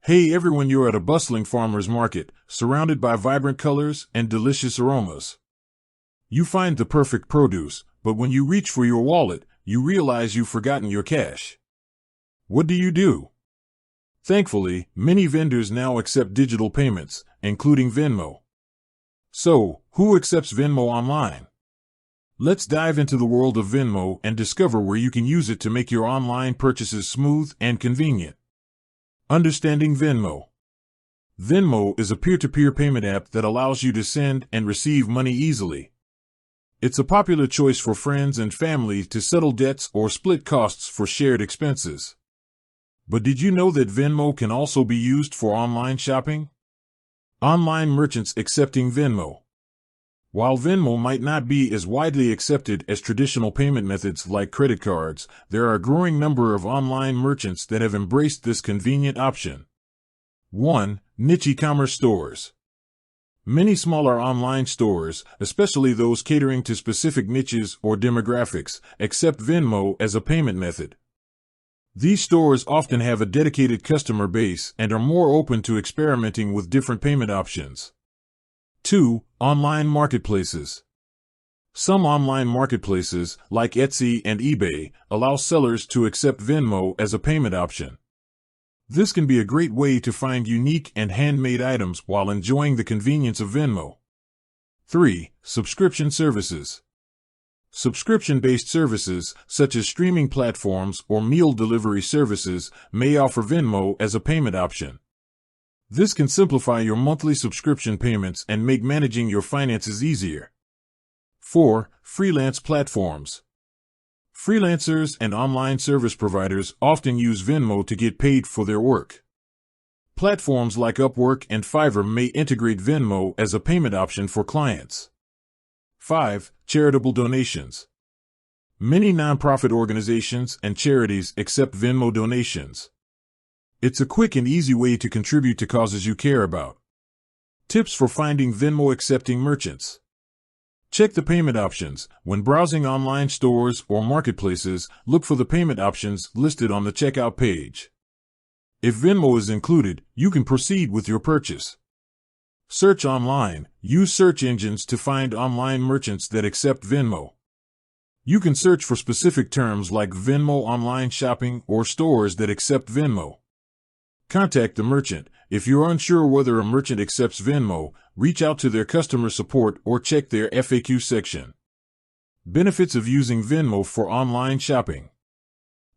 Hey everyone, you're at a bustling farmer's market, surrounded by vibrant colors and delicious aromas. You find the perfect produce, but when you reach for your wallet, you realize you've forgotten your cash. What do? Thankfully, many vendors now accept digital payments, including Venmo. So, who accepts Venmo online? Let's dive into the world of Venmo and discover where you can use it to make your online purchases smooth and convenient. Understanding Venmo. Venmo is a peer-to-peer payment app that allows you to send and receive money easily. It's a popular choice for friends and family to settle debts or split costs for shared expenses. But did you know that Venmo can also be used for online shopping? Online merchants accepting Venmo. While Venmo might not be as widely accepted as traditional payment methods like credit cards, there are a growing number of online merchants that have embraced this convenient option. 1. Niche e-commerce stores. Many smaller online stores, especially those catering to specific niches or demographics, accept Venmo as a payment method. These stores often have a dedicated customer base and are more open to experimenting with different payment options. 2. Online marketplaces. Some online marketplaces, like Etsy and eBay, allow sellers to accept Venmo as a payment option. This can be a great way to find unique and handmade items while enjoying the convenience of Venmo. 3. Subscription services. Subscription-based services, such as streaming platforms or meal delivery services, may offer Venmo as a payment option. This can simplify your monthly subscription payments and make managing your finances easier. 4. Freelance platforms. Freelancers and online service providers often use Venmo to get paid for their work. Platforms like Upwork and Fiverr may integrate Venmo as a payment option for clients. 5. Charitable donations. Many nonprofit organizations and charities accept Venmo donations. It's a quick and easy way to contribute to causes you care about. Tips for finding Venmo accepting merchants. Check the payment options. When browsing online stores or marketplaces, look for the payment options listed on the checkout page. If Venmo is included, you can proceed with your purchase. Search online. Use search engines to find online merchants that accept Venmo. You can search for specific terms like Venmo online shopping or stores that accept Venmo. Contact the merchant. If you're unsure whether a merchant accepts Venmo, reach out to their customer support or check their FAQ section. Benefits of using Venmo for online shopping.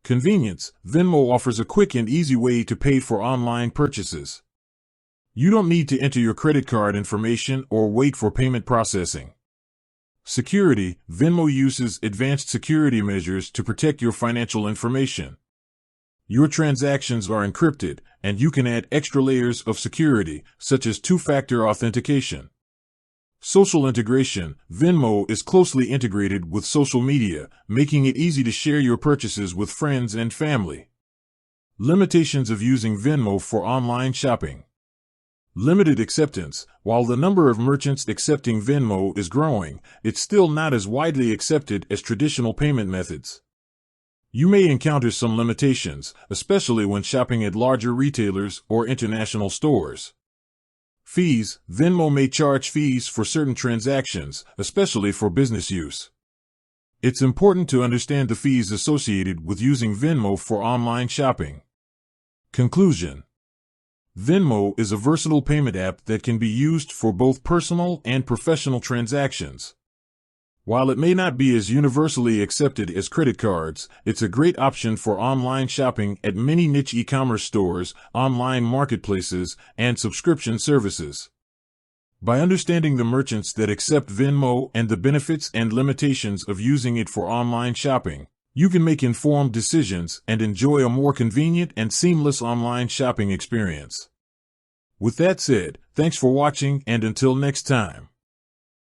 Convenience. Venmo offers a quick and easy way to pay for online purchases. You don't need to enter your credit card information or wait for payment processing. Security. Venmo uses advanced security measures to protect your financial information. Your transactions are encrypted, and you can add extra layers of security, such as two-factor authentication. Social integration. Venmo is closely integrated with social media, making it easy to share your purchases with friends and family. Limitations of using Venmo for online shopping. Limited acceptance. While the number of merchants accepting Venmo is growing, it's still not as widely accepted as traditional payment methods. You may encounter some limitations, especially when shopping at larger retailers or international stores. Fees. Venmo may charge fees for certain transactions, especially for business use. It's important to understand the fees associated with using Venmo for online shopping. Conclusion. Venmo is a versatile payment app that can be used for both personal and professional transactions. While it may not be as universally accepted as credit cards, it's a great option for online shopping at many niche e-commerce stores, online marketplaces, and subscription services. By understanding the merchants that accept Venmo and the benefits and limitations of using it for online shopping, you can make informed decisions and enjoy a more convenient and seamless online shopping experience. With that said, thanks for watching, and until next time.